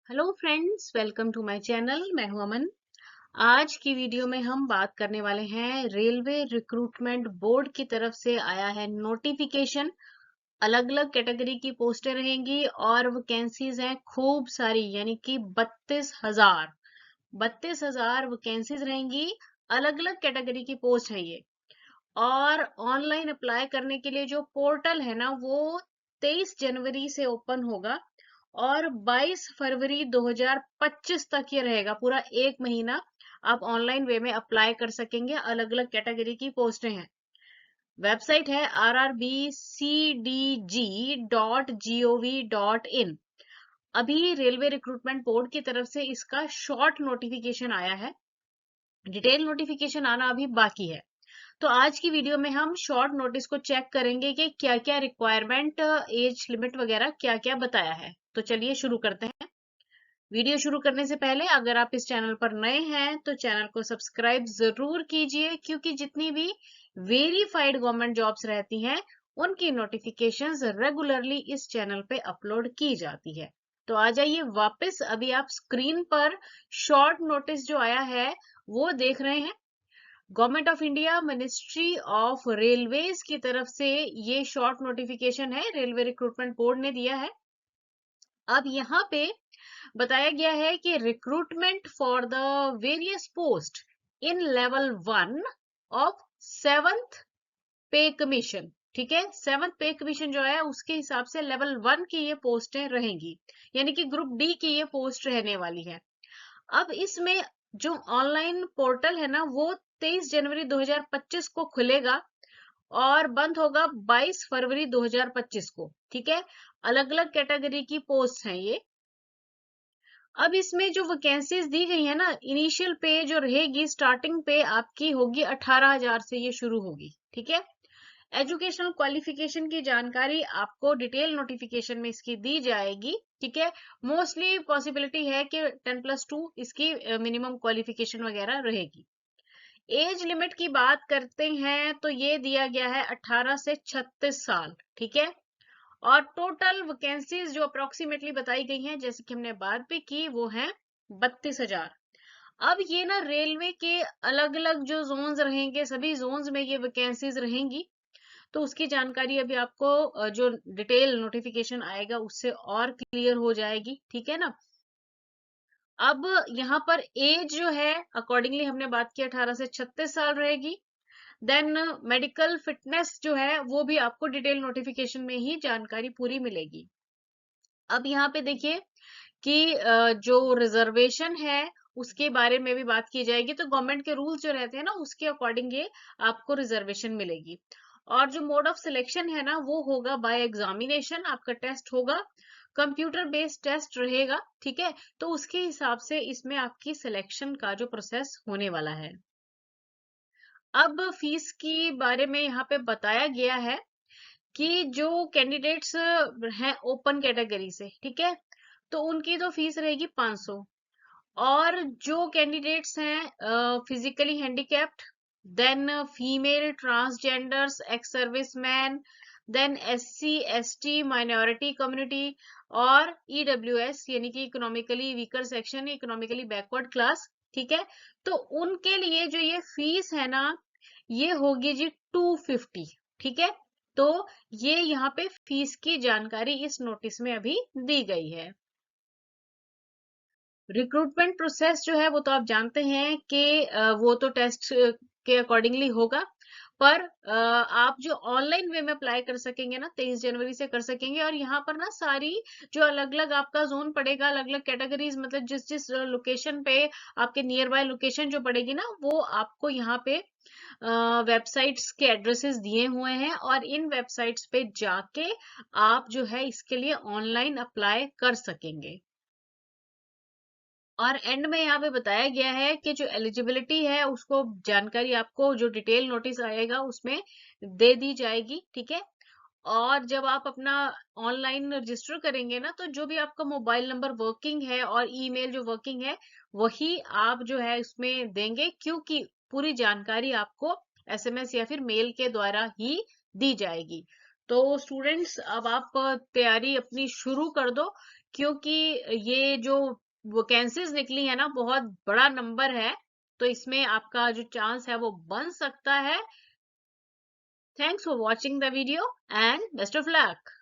Hello friends, welcome to my channel. मैं हूं अमन। आज की वीडियो में हम बात करने वाले हैं रेलवे रिक्रूटमेंट बोर्ड की तरफ से आया है नोटिफिकेशन। अलग अलग कैटेगरी की पोस्टें रहेंगी और वैकेंसीज हैं खूब सारी, यानी कि 32,000 वैकेंसीज रहेंगी। अलग अलग कैटेगरी की पोस्ट है ये। और ऑनलाइन अप्लाई करने के लिए जो पोर्टल है ना, वो 23 जनवरी से ओपन होगा और 22 फरवरी 2025 तक ये रहेगा। पूरा एक महीना आप ऑनलाइन वे में अप्लाई कर सकेंगे। अलग अलग कैटेगरी की पोस्टें हैं। वेबसाइट है rrbcdg.gov.in। अभी रेलवे रिक्रूटमेंट बोर्ड की तरफ से इसका शॉर्ट नोटिफिकेशन आया है। डिटेल नोटिफिकेशन आना अभी बाकी है। तो आज की वीडियो में हम शॉर्ट नोटिस को चेक करेंगे कि क्या क्या रिक्वायरमेंट, एज लिमिट वगैरह क्या क्या बताया है। तो चलिए शुरू करते हैं। वीडियो शुरू करने से पहले अगर आप इस चैनल पर नए हैं तो चैनल को सब्सक्राइब जरूर कीजिए, क्योंकि जितनी भी वेरीफाइड गवर्नमेंट जॉब्स रहती हैं उनकी नोटिफिकेशंस रेगुलरली इस चैनल पे अपलोड की जाती है। तो आ जाइए वापस। अभी आप स्क्रीन पर शॉर्ट नोटिस जो आया है वो देख रहे हैं। Government of India, ministry of railways की तरफ से ये शॉर्ट नोटिफिकेशन है, रेलवे रिक्रूटमेंट बोर्ड ने दिया है। अब यहाँ पे बताया गया है कि recruitment for the various post in level 1 of 7th पे कमीशन। ठीक है, 7th पे कमीशन जो है उसके हिसाब से लेवल 1 की ये पोस्टें रहेंगी, यानी कि ग्रुप डी की ये पोस्ट रहने वाली है। अब इसमें जो ऑनलाइन पोर्टल है ना, वो 23 जनवरी 2025 को खुलेगा और बंद होगा 22 फरवरी 2025 को। ठीक है, अलग अलग कैटेगरी की पोस्ट हैं ये। अब इसमें जो वैकेंसीज दी गई है ना, इनिशियल पे जो रहेगी, स्टार्टिंग पे आपकी होगी 18,000 से ये शुरू होगी। ठीक है, एजुकेशनल क्वालिफिकेशन की जानकारी आपको डिटेल नोटिफिकेशन में इसकी दी जाएगी। ठीक है, मोस्टली पॉसिबिलिटी है कि 10+2 इसकी मिनिमम क्वालिफिकेशन वगैरह रहेगी। एज लिमिट की बात करते हैं तो ये दिया गया है 18 से 36 साल। ठीक है, और टोटल वैकेंसीज जो अप्रोक्सीमेटली बताई गई हैं, जैसे कि हमने बात भी की, वो है 32,000। अब ये ना रेलवे के अलग अलग जो जोन्स रहेंगे, सभी जोन्स में ये वैकेंसीज रहेंगी। तो उसकी जानकारी अभी आपको जो डिटेल नोटिफिकेशन आएगा उससे और क्लियर हो जाएगी। ठीक है ना। अब यहाँ पर एज जो है अकॉर्डिंगली हमने बात की 18 से 36 साल रहेगी। देन मेडिकल फिटनेस जो है वो भी आपको डिटेल नोटिफिकेशन में ही जानकारी पूरी मिलेगी। अब यहाँ पे देखिए कि जो रिजर्वेशन है उसके बारे में भी बात की जाएगी। तो गवर्नमेंट के रूल्स जो रहते हैं ना, उसके अकॉर्डिंग ये आपको रिजर्वेशन मिलेगी। और जो मोड ऑफ सिलेक्शन है ना, वो होगा बाय एग्जामिनेशन। आपका टेस्ट होगा, कंप्यूटर बेस्ड टेस्ट रहेगा। ठीक है, तो उसके हिसाब से इसमें आपकी सिलेक्शन का जो प्रोसेस होने वाला है। अब फीस की बारे में यहाँ पे बताया गया है कि जो कैंडिडेट्स हैं ओपन कैटेगरी से, ठीक है, तो उनकी तो फीस रहेगी 500। और जो कैंडिडेट्स हैं physically handicapped, then female, transgenders, ex serviceman, then SC ST minority community और ईडब्ल्यूएस यानी कि economically weaker section, economically backward class. ठीक है, तो उनके लिए जो ये फीस है ना, ये होगी जी 250। ठीक है, तो ये यहाँ पे फीस की जानकारी इस नोटिस में अभी दी गई है। रिक्रूटमेंट प्रोसेस जो है वो तो आप जानते हैं कि वो तो टेस्ट के अकॉर्डिंगली होगा। पर आप जो ऑनलाइन वे में अप्लाई कर सकेंगे ना, 23 जनवरी से कर सकेंगे। और यहाँ पर ना सारी जो अलग अलग आपका जोन पड़ेगा, अलग अलग कैटेगरीज, मतलब जिस जिस लोकेशन पे आपके नियर बाय लोकेशन जो पड़ेगी ना, वो आपको यहाँ पे वेबसाइट्स के एड्रेसेस दिए हुए हैं और इन वेबसाइट्स पे जाके आप जो है इसके लिए ऑनलाइन अप्लाई कर सकेंगे। और एंड में यहाँ पे बताया गया है कि जो एलिजिबिलिटी है उसको जानकारी आपको जो डिटेल नोटिस आएगा उसमें दे दी जाएगी। ठीक है, और जब आप अपना ऑनलाइन रजिस्टर करेंगे ना, तो जो भी आपका मोबाइल नंबर वर्किंग है और ईमेल जो वर्किंग है, वही आप जो है उसमें देंगे, क्योंकि पूरी जानकारी आपको एसएमएस या फिर मेल के द्वारा ही दी जाएगी। तो स्टूडेंट्स, अब आप तैयारी अपनी शुरू कर दो क्योंकि ये जो वैकेंसीज निकली है ना, बहुत बड़ा नंबर है, तो इसमें आपका जो चांस है वो बन सकता है। Thanks for watching the video and best of luck.